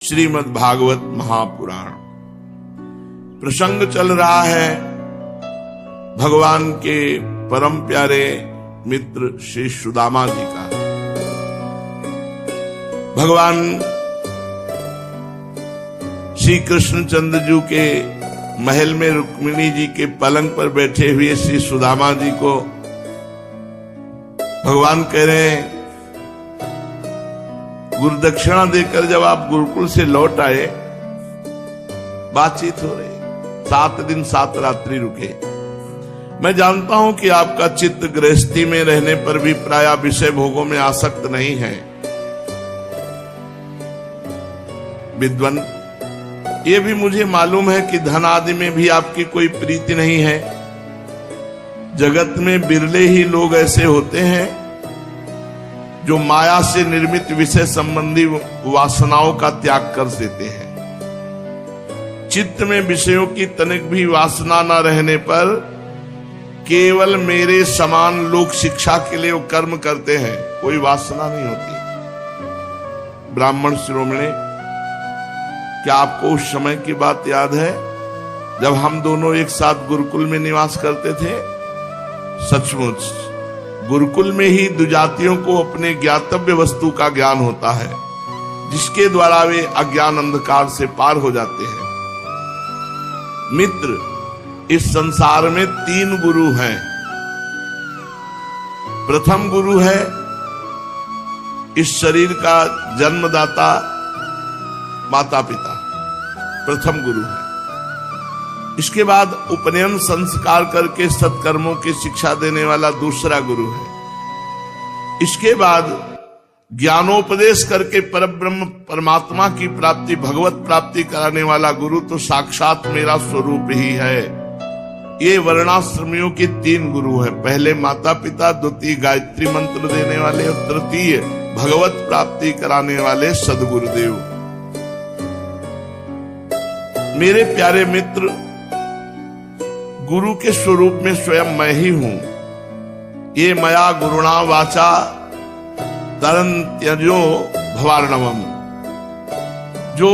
श्रीमद् भागवत महापुराण प्रसंग चल रहा है भगवान के परम प्यारे मित्र श्री सुदामा जी का। भगवान श्री कृष्णचंद्र जी के महल में रुक्मिणी जी के पलंग पर बैठे हुए श्री सुदामा जी को भगवान कह रहे हैं, गुरुदक्षिणा देकर जब आप गुरुकुल से लौट आए, बातचीत हो रही, 7 दिन 7 रात्रि रुके। मैं जानता हूं कि आपका चित्त गृहस्थी में रहने पर भी प्राय विषय भोगों में आसक्त नहीं है। विद्वान, ये भी मुझे मालूम है कि धन आदि में भी आपकी कोई प्रीति नहीं है। जगत में बिरले ही लोग ऐसे होते हैं जो माया से निर्मित विषय संबंधी वासनाओं का त्याग कर देते हैं। चित्त में विषयों की तनिक भी वासना न रहने पर केवल मेरे समान लोग शिक्षा के लिए वो कर्म करते हैं, कोई वासना नहीं होती। ब्राह्मण शिरोमणि, क्या आपको उस समय की बात याद है जब हम दोनों एक साथ गुरुकुल में निवास करते थे? सचमुच गुरुकुल में ही दुजातियों को अपने ज्ञातव्य वस्तु का ज्ञान होता है, जिसके द्वारा वे अज्ञान अंधकार से पार हो जाते हैं। मित्र, इस संसार में 3 गुरु हैं। प्रथम गुरु है इस शरीर का जन्मदाता माता पिता, प्रथम गुरु है। इसके बाद उपनयन संस्कार करके सत्कर्मों की शिक्षा देने वाला दूसरा गुरु है। इसके बाद ज्ञानोपदेश करके परब्रह्म परमात्मा की प्राप्ति, भगवत प्राप्ति कराने वाला गुरु तो साक्षात मेरा स्वरूप ही है। ये वर्णाश्रमियों के 3 गुरु हैं। पहले माता पिता, द्वितीय गायत्री मंत्र देने वाले और तृतीय भगवत प्राप्ति कराने वाले सदगुरुदेव। मेरे प्यारे मित्र, गुरु के स्वरूप में स्वयं मैं ही हूं। ये मया गुरुणा वाचा तरन्त्यजो भवार्णवम। जो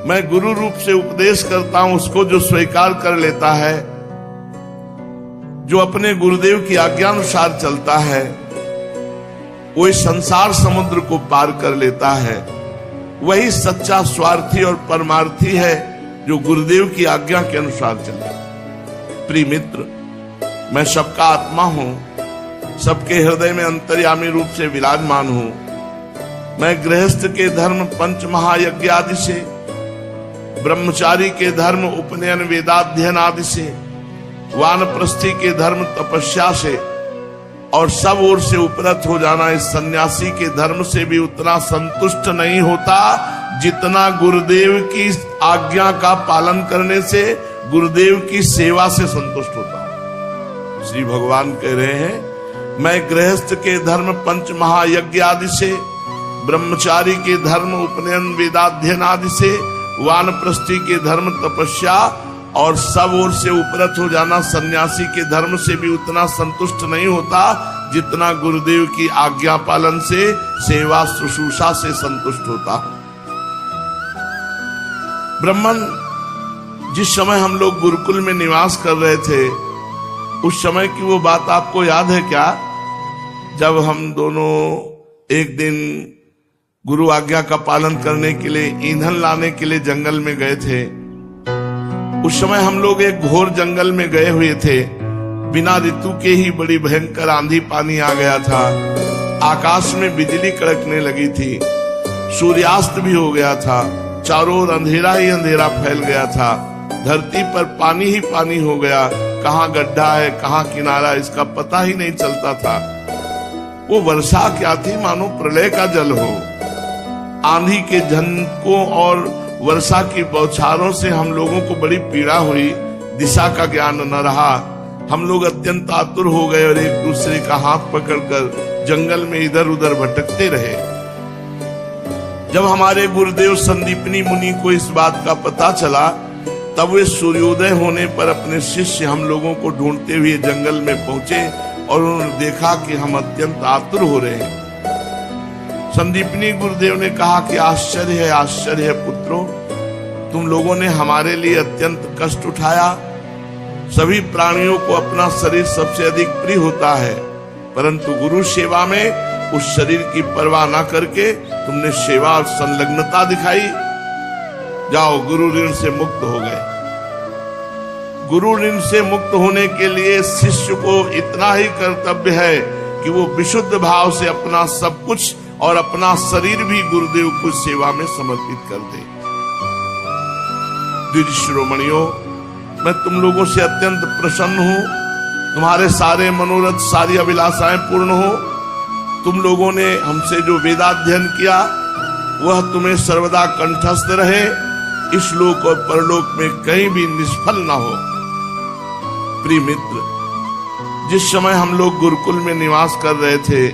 मैं गुरु रूप से उपदेश करता हूं, उसको जो स्वीकार कर लेता है, जो अपने गुरुदेव की आज्ञानुसार चलता है, वो इस संसार समुद्र को पार कर लेता है। वही सच्चा स्वार्थी और परमार्थी है जो गुरुदेव की आज्ञा के अनुसार चले। प्रिय मित्र, मैं सबका आत्मा हूं, सबके हृदय में अंतर्यामी रूप से विराजमान हूं। मैं गृहस्थ के धर्म 5 महायज्ञ आदि से, ब्रह्मचारी के धर्म उपनयन वेदाध्ययन आदि से, वानप्रस्थी के धर्म तपस्या से और सब ओर से उपरत हो जाना इस सन्यासी के धर्म से भी उतना संतुष्ट नहीं होता जितना गुरुदेव की आज्ञा का पालन करने से, गुरुदेव की सेवा से संतुष्ट होता हूं। श्री भगवान कह रहे हैं, मैं गृहस्थ के धर्म 5 महायज्ञ आदि से, ब्रह्मचारी के धर्म उपनयन वेदाध्ययन आदि से, वानप्रस्थी के धर्म तपस्या और सब ओर से उपरत हो जाना सन्यासी के धर्म से भी उतना संतुष्ट नहीं होता जितना गुरुदेव की आज्ञा पालन से, सेवा शुश्रूषा से संतुष्ट होता। ब्राह्मण, जिस समय हम लोग गुरुकुल में निवास कर रहे थे, उस समय की वो बात आपको याद है क्या? जब हम दोनों एक दिन गुरु आज्ञा का पालन करने के लिए ईंधन लाने के लिए जंगल में गए थे। उस समय हम लोग एक घोर जंगल में गए हुए थे। बिना ऋतु के ही बड़ी भयंकर आंधी पानी आ गया था। आकाश में बिजली कड़कने लगी थी। सूर्यास्त भी हो गया था। चारों ओर अंधेरा ही अंधेरा फैल गया था। धरती पर पानी ही पानी हो गया। कहाँ गड्ढा है, कहाँ किनारा, इसका पता ही नहीं चलता था। वो वर्षा क्या थी, मानो प्रलय का जल हो। आंधी के झनकों और वर्षा की बौछारों से हम लोगों को बड़ी पीड़ा हुई। दिशा का ज्ञान न रहा। हम लोग अत्यंत आतुर हो गए और एक दूसरे का हाथ पकड़कर जंगल में इधर उधर भटकते रहे। जब हमारे गुरुदेव संदीपनी मुनि को इस बात का पता चला, तब वे सूर्योदय होने पर अपने शिष्य हम लोगों को ढूंढते हुए जंगल में पहुंचे और उन्होंने देखा कि हम अत्यंत आतुर हो रहे हैं। संदीपनी गुरुदेव ने कहा कि आश्चर्य है पुत्रों, तुम लोगों ने हमारे लिए अत्यंत कष्ट उठाया। सभी प्राणियों को अपना शरीर सबसे अधिक प्रिय होता है, परंतु गुरु सेवा में उस शरीर की परवाह ना करके तुमने सेवा और संलग्नता दिखाई। जाओ, गुरु ऋण से मुक्त हो गए। गुरु ऋण से मुक्त होने के लिए शिष्य को इतना ही कर्तव्य है कि वो विशुद्ध भाव से अपना सब कुछ और अपना शरीर भी गुरुदेव को सेवा में समर्पित कर दे। द्विज शिरोमणियों, मैं तुम लोगों से अत्यंत प्रसन्न हूं। तुम्हारे सारे मनोरथ, सारी अभिलाषाएं पूर्ण हो। तुम लोगों ने हमसे जो वेदाध्ययन किया वह तुम्हें सर्वदा कंठस्थ रहे, इस लोक और परलोक में कहीं भी निष्फल ना हो। प्रिय मित्र, जिस समय हम लोग गुरुकुल में निवास कर रहे थे,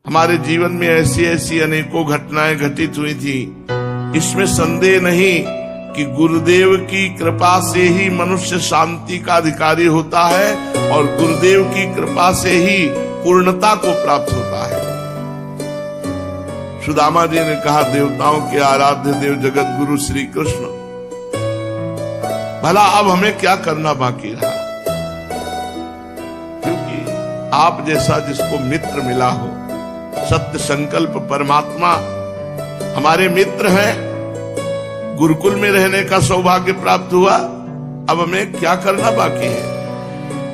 हमारे जीवन में ऐसी अनेकों घटनाएं घटित हुई थी। इसमें संदेह नहीं कि गुरुदेव की कृपा से ही मनुष्य शांति का अधिकारी होता है और गुरुदेव की कृपा से ही पूर्णता को प्राप्त होता है। सुदामा जी ने कहा, देवताओं के आराध्य देव जगत गुरु श्री कृष्ण, भला अब हमें क्या करना बाकी रहा? क्योंकि आप जैसा जिसको मित्र मिला हो, सत्य संकल्प परमात्मा हमारे मित्र हैं, गुरुकुल में रहने का सौभाग्य प्राप्त हुआ। अब हमें क्या करना बाकी है?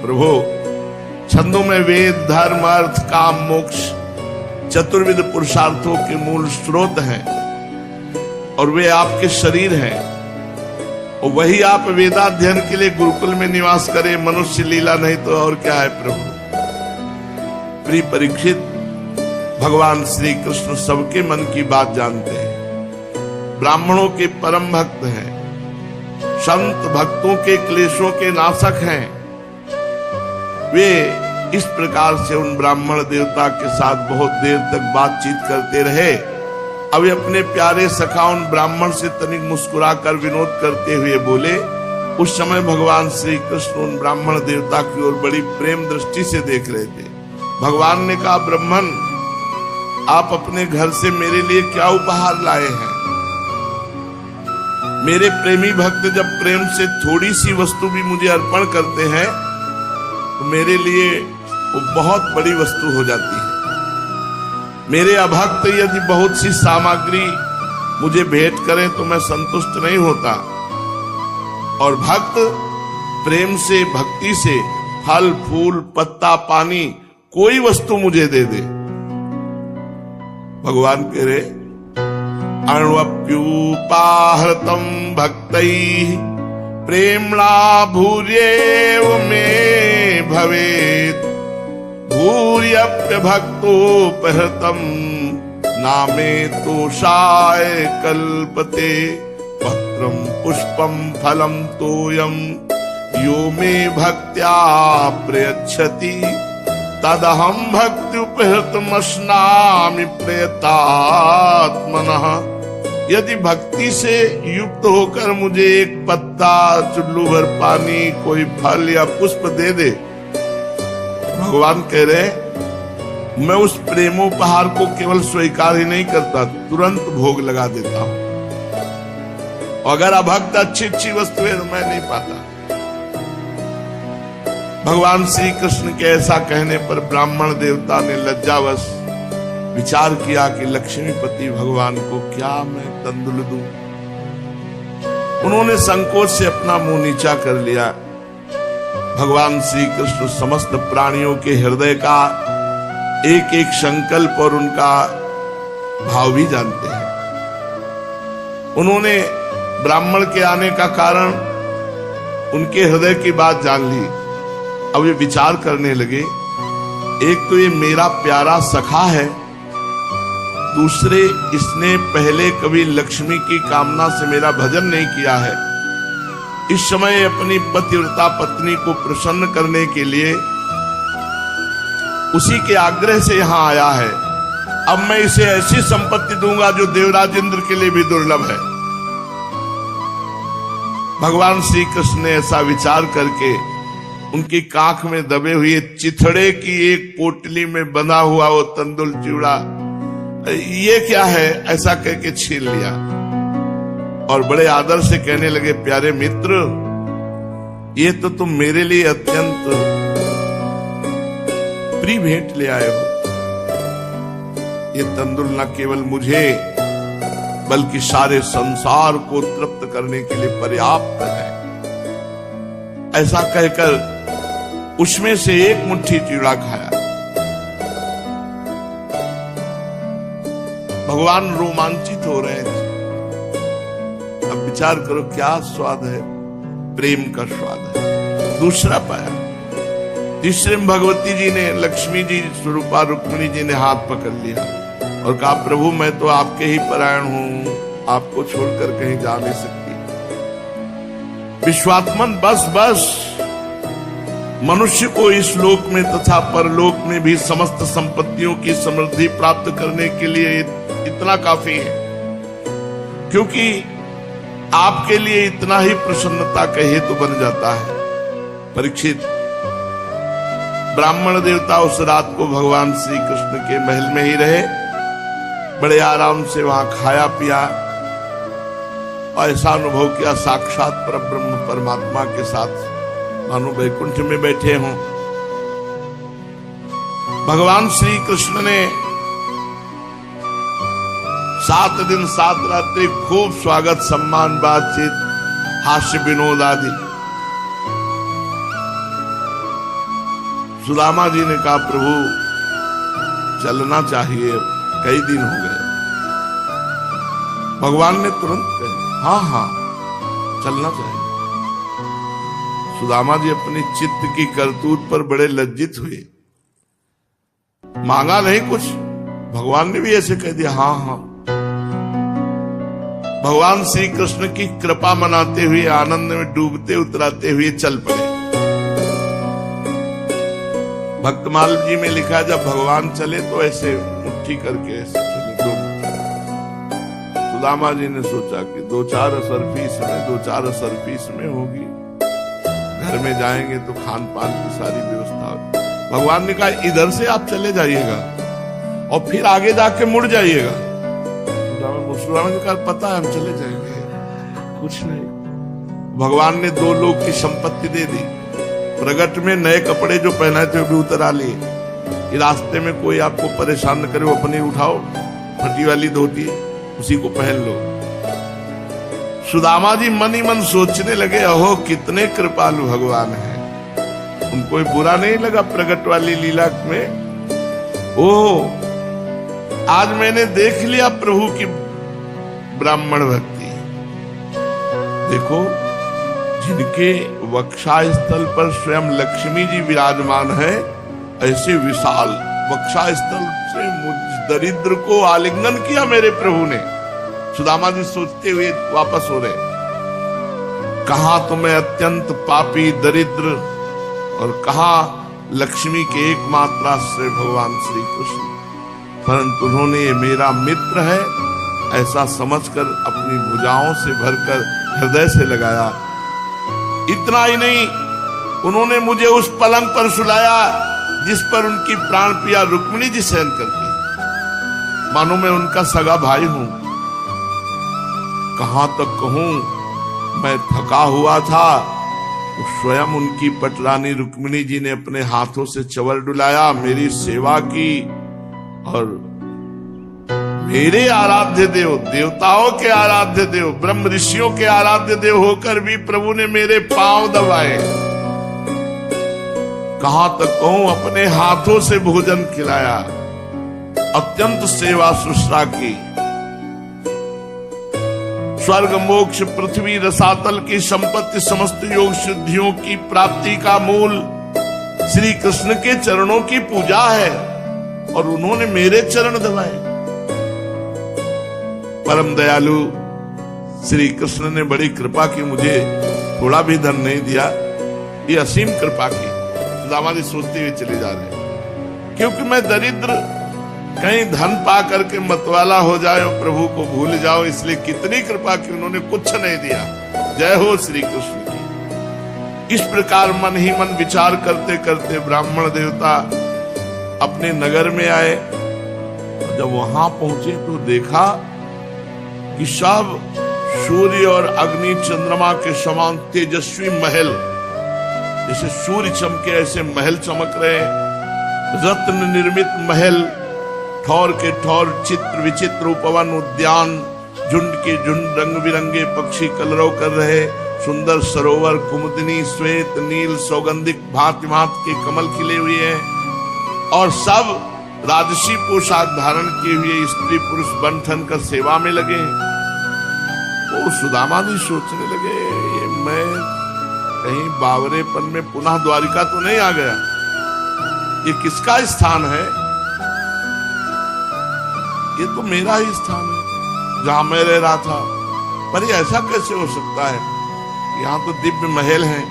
प्रभु, छंदों में वेद, धर्म, अर्थ, काम, मोक्ष चतुर्विध पुरुषार्थों के मूल स्रोत हैं और वे आपके शरीर हैं, और वही आप वेदाध्ययन के लिए गुरुकुल में निवास करें, मनुष्य लीला नहीं तो और क्या है प्रभु। प्रिय परीक्षित, भगवान श्री कृष्ण सबके मन की बात जानते हैं। ब्राह्मणों के परम भक्त हैं, संत भक्तों के क्लेशों के नाशक हैं। वे इस प्रकार से उन ब्राह्मण देवता के साथ बहुत देर तक बातचीत करते रहे। अब वे अपने प्यारे सखा उन ब्राह्मण से तनिक मुस्कुराकर विनोद करते हुए बोले। उस समय भगवान श्री कृष्ण उन ब्राह्मण देवता की ओर बड़ी प्रेम दृष्टि से देख रहे थे। भगवान ने कहा, ब्राह्मण, आप अपने घर से मेरे लिए क्या उपहार लाए हैं? मेरे प्रेमी भक्त जब प्रेम से थोड़ी सी वस्तु भी मुझे अर्पण करते हैं तो मेरे लिए वो बहुत बड़ी वस्तु हो जाती है। मेरे अभक्त यदि बहुत सी सामग्री मुझे भेंट करें तो मैं संतुष्ट नहीं होता, और भक्त प्रेम से, भक्ति से फल, फूल, पत्ता, पानी, कोई वस्तु मुझे दे दे। भगवान कह रहे, अण्वप्युपाहृतं भक्तैः प्रेम्णा भूर्येव मे भवेत्, भूर्यप्यभक्तोपहृतं नामे तोषाय कल्पते, पत्रं पुष्पं फलं तोयं यो मे भक्त्या प्रयच्छति, तदहं भक्त्युपहृतमश्नामि प्रयतात्मनः। यदि भक्ति से युक्त होकर मुझे एक पत्ता, चुल्लू भर पानी, कोई फल या पुष्प दे दे, भगवान कह रहे, मैं उस प्रेमोपहार को केवल स्वीकार ही नहीं करता, तुरंत भोग लगा देता हूं। अगर अभक्त अच्छी अच्छी वस्तु है तो मैं नहीं पाता। भगवान श्री कृष्ण के ऐसा कहने पर ब्राह्मण देवता ने लज्जावश विचार किया कि लक्ष्मीपति भगवान को क्या मैं तंदुल दूं। उन्होंने संकोच से अपना मुंह नीचा कर लिया। भगवान श्री कृष्ण समस्त प्राणियों के हृदय का एक एक संकल्प और उनका भाव भी जानते हैं। उन्होंने ब्राह्मण के आने का कारण, उनके हृदय की बात जान ली। अब ये विचार करने लगे, एक तो ये मेरा प्यारा सखा है, दूसरे इसने पहले कभी लक्ष्मी की कामना से मेरा भजन नहीं किया है। इस समय अपनी पतिव्रता पत्नी को प्रसन्न करने के लिए उसी के आग्रह से यहां आया है। अब मैं इसे ऐसी संपत्ति दूंगा जो देवराज इंद्र के लिए भी दुर्लभ है। भगवान श्री कृष्ण ने ऐसा विचार करके उनकी कांख में दबे हुए चिथड़े की एक पोटली में बंधा हुआ वो तंदुल चिवड़ा ये क्या है, ऐसा कह के छीन लिया और बड़े आदर से कहने लगे, प्यारे मित्र, ये तो तुम मेरे लिए अत्यंत प्रिय भेंट ले आए हो। ये तंदुर न केवल मुझे बल्कि सारे संसार को तृप्त करने के लिए पर्याप्त है। ऐसा कहकर उसमें से एक मुट्ठी चूड़ा खाया। भगवान रोमांचित हो रहे थे। अब विचार करो क्या स्वाद है, प्रेम का स्वाद है। दूसरा पाया, तीसरे में भगवती जी ने, लक्ष्मी जी स्वरूपा रुक्मिणी जी ने हाथ पकड़ लिया और कहा, प्रभु मैं तो आपके ही परायण हूं, आपको छोड़कर कहीं जा नहीं सकती। विश्वात्मन बस बस, मनुष्य को इस लोक में तथा परलोक में भी समस्त संपत्तियों की समृद्धि प्राप्त करने के लिए इतना काफी है, क्योंकि आपके लिए इतना ही प्रसन्नता का हेतु बन जाता है। परीक्षित, ब्राह्मण देवता उस रात को भगवान श्री कृष्ण के महल में ही रहे, बड़े आराम से वहां खाया पिया, ऐसा अनुभव किया साक्षात परब्रह्म परमात्मा के साथ मानो वैकुंठ में बैठे हों। भगवान श्री कृष्ण ने 7 दिन 7 रात्रि खूब स्वागत, सम्मान, बातचीत, हास्य विनोद आदि। सुदामा जी ने कहा, प्रभु चलना चाहिए, कई दिन हो गए। भगवान ने तुरंत कहा, हाँ हाँ चलना चाहिए। सुदामा जी अपनी चित्त की करतूत पर बड़े लज्जित हुए। मांगा नहीं कुछ, भगवान ने भी ऐसे कह दिया, हाँ हाँ। भगवान श्री कृष्ण की कृपा मनाते हुए, आनंद में डूबते उतराते हुए चल पड़े। भक्तमाल जी में लिखा, जब भगवान चले तो ऐसे मुट्ठी करके ऐसे चले। सुदामा जी ने सोचा कि 2-4 असरफी इसमें होगी, घर में जाएंगे तो खान पान की सारी व्यवस्था होगी। भगवान ने कहा, इधर से आप चले जाइएगा और फिर आगे जाके मुड़ जाइएगा। सुदामा ने कहा, पता है, हम चले जाएंगे, कुछ नहीं। भगवान ने 2 लोक की संपत्ति दे दी। प्रगट में नए कपड़े जो पहनाए थे वो भी उतरा लिए कि रास्ते में कोई आपको परेशान न करे, वो अपनी उठाओ, फटी वाली धोती उसी को पहन लो। सुदामा जी मन ही मन सोचने लगे, अहो कितने कृपालु भगवान हैं। उनको बुरा नहीं लगा प्रगट वाली लीला में। ओ, आज मैंने देख लिया प्रभु की ब्राह्मण भक्ति। देखो, जिनके वक्षास्थल पर स्वयं लक्ष्मी जी विराजमान है, ऐसे विशाल वक्षास्थल से मुझ दरिद्र को आलिंगन किया मेरे प्रभु ने। सुदामा जी सोचते हुए वापस हो रहे, कहा तो मैं अत्यंत पापी दरिद्र और कहा लक्ष्मी के एकमात्र आश्रय भगवान श्री कृष्ण, परंतु उन्होंने ये मेरा मित्र है ऐसा समझकर अपनी भुजाओं से भरकर हृदय से लगाया। इतना ही नहीं, उन्होंने मुझे उस पलंग पर सुलाया जिस पर उनकी प्राण प्रिया रुक्मिणी जी शयन करती, मानो मैं उनका सगा भाई हूं। कहां तक कहूं, मैं थका हुआ था तो स्वयं उनकी पटरानी रुक्मिणी जी ने अपने हाथों से चवल डुलाया, मेरी सेवा की और मेरे आराध्य देव, देवताओं के आराध्य देव, ब्रह्म ऋषियों के आराध्य देव होकर भी प्रभु ने मेरे पांव दबाए। कहां तक कहूं, अपने हाथों से भोजन खिलाया, अत्यंत सेवा शुश्रा की। स्वर्ग मोक्ष पृथ्वी रसातल की संपत्ति समस्त योग सिद्धियों की प्राप्ति का मूल श्री कृष्ण के चरणों की पूजा है और उन्होंने मेरे चरण दबाए। परम दयालु श्री कृष्ण ने बड़ी कृपा की, मुझे थोड़ा भी धन नहीं दिया, ये असीम कृपा की। सुदामा जी सोचते हुए चले जा रहे, क्योंकि मैं दरिद्र, कहीं धन पा करके मतवाला हो जाए और प्रभु को भूल जाओ, इसलिए कितनी कृपा की, उन्होंने कुछ नहीं दिया। जय हो श्री कृष्ण की। इस प्रकार मन ही मन विचार करते करते ब्राह्मण देवता अपने नगर में आए। जब वहां पहुंचे तो देखा कि सब सूर्य और अग्नि चंद्रमा के समान तेजस्वी महल, जैसे सूर्य चमके ऐसे महल चमक रहे, रत्न निर्मित महल, ठौर के ठौर चित्र विचित्र उपवन उद्यान, झुंड के झुंड रंग बिरंगे पक्षी कलरव कर रहे, सुंदर सरोवर, कुमुदिनी, श्वेत, नील, सौगंधिक भांति भांति के कमल खिले हुए हैं और सब राजसी पोशाक धारण किए हुए स्त्री पुरुष बन ठन कर सेवा में लगे। वो सुदामा जी सोचने लगे, ये मैं कहीं बावरेपन में पुनः द्वारिका तो नहीं आ गया, ये किसका स्थान है? ये तो मेरा ही स्थान है जहां मैं रह रहा था, पर ये ऐसा कैसे हो सकता है? यहाँ तो दिव्य महल हैं।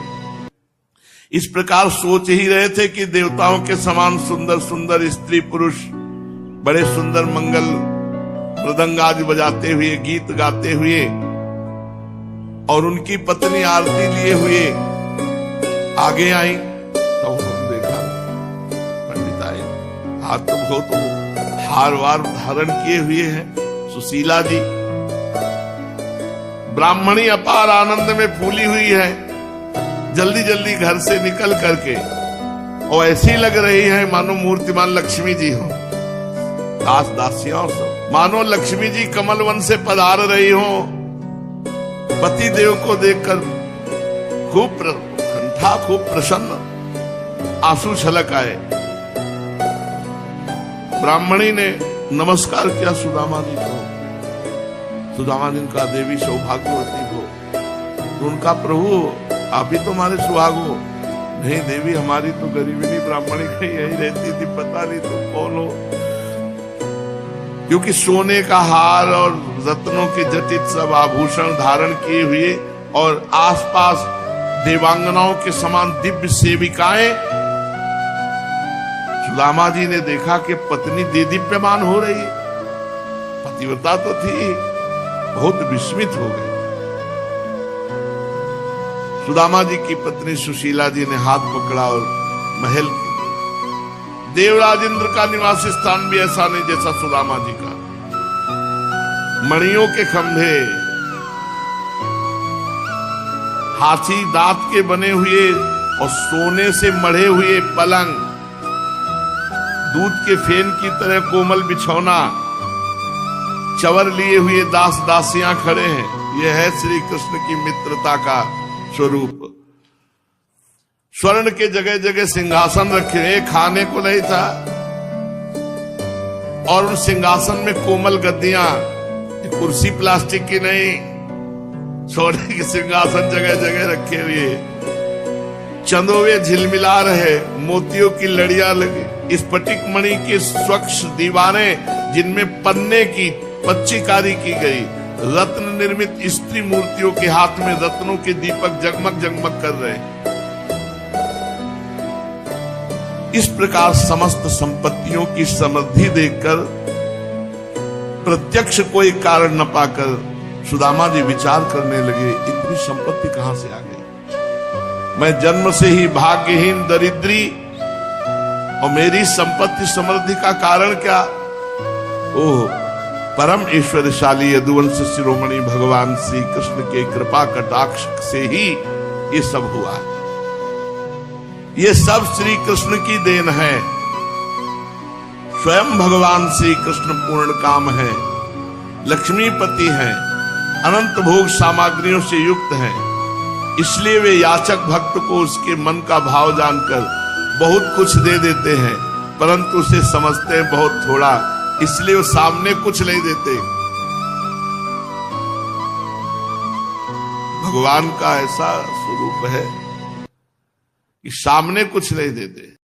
इस प्रकार सोच ही रहे थे कि देवताओं के समान सुंदर सुंदर स्त्री पुरुष बड़े सुंदर मंगल मृदंग आदि बजाते हुए, गीत गाते हुए और उनकी पत्नी आरती लिए हुए आगे आई। तो उन्होंने देखा पंडित आए, हाथ तो बहुत हार वार धारण किए हुए हैं सुशीला जी, ब्राह्मणी अपार आनंद में फूली हुई है, जल्दी जल्दी घर से निकल करके, और ऐसी लग रही है मानो मूर्तिमान लक्ष्मी जी हो, दास दासियां सब मानो लक्ष्मी जी कमल वन से पधार रही हो। पति देव को देखकर खूब कंठा, खूब प्रसन्न, आंसू छलक आए। ब्राह्मणी ने नमस्कार किया सुदामा जी को। सुदामा जी का देवी सौभाग्यवती हो, तो उनका प्रभु आप ही तो हमारे सुहाग हो। नहीं देवी, हमारी तो गरीबिनी ब्राह्मणी कहीं यही रहती थी, पता नहीं तुम कौन हो। क्योंकि सोने का हार और रत्नों के जटित सब आभूषण धारण किए हुए और आसपास देवांगनाओं के समान दिव्य सेविकाएं, सुदामा जी ने देखा कि पत्नी देदीप्यमान हो रही, पतिव्रता तो थी, बहुत विस्मित हो गए। सुदामा जी की पत्नी सुशीला जी ने हाथ पकड़ा और महल की, देवराज इंद्र का निवास स्थान भी ऐसा नहीं जैसा सुदामा जी का, मणियों के खंभे, हाथी दांत के बने हुए और सोने से मढ़े हुए पलंग, दूध के फेन की तरह कोमल बिछौना, चवर लिए हुए दास दासियां खड़े हैं। यह है श्री कृष्ण की मित्रता का स्वरूप। स्वर्ण के जगह जगह सिंहासन रखे, खाने को नहीं था, और उन सिंहासन में कोमल गद्दियां, कुर्सी प्लास्टिक की नहीं, सोने के सिंहासन जगह जगह रखे हुए, चंदोवे झिलमिला रहे, मोतियों की लड़ियां लगी, स्फटिक मणि की स्वच्छ दीवारें जिनमें पन्ने की पच्चीकारी की गई, रत्न निर्मित स्त्री मूर्तियों के हाथ में रत्नों के दीपक जगमग जगमग कर रहे। इस प्रकार समस्त संपत्तियों की समृद्धि देखकर प्रत्यक्ष कोई कारण न पाकर सुदामा जी विचार करने लगे, इतनी संपत्ति कहां से आ गई? मैं जन्म से ही भाग्यहीन दरिद्री, और मेरी संपत्ति समृद्धि का कारण क्या? ओह, परम ऐश्वर्यशाली यदुवंश शिरोमणि भगवान श्री कृष्ण के कृपा कटाक्ष से ही ये सब हुआ। ये सब श्री कृष्ण की देन है। स्वयं भगवान श्री कृष्ण पूर्ण काम है, लक्ष्मीपति हैं, अनंत भोग सामग्रियों से युक्त हैं। इसलिए वे याचक भक्त को उसके मन का भाव जानकर बहुत कुछ दे देते हैं, परंतु उसे समझते हैं बहुत थोड़ा, इसलिए वो सामने कुछ नहीं देते। भगवान का ऐसा स्वरूप है कि सामने कुछ नहीं देते।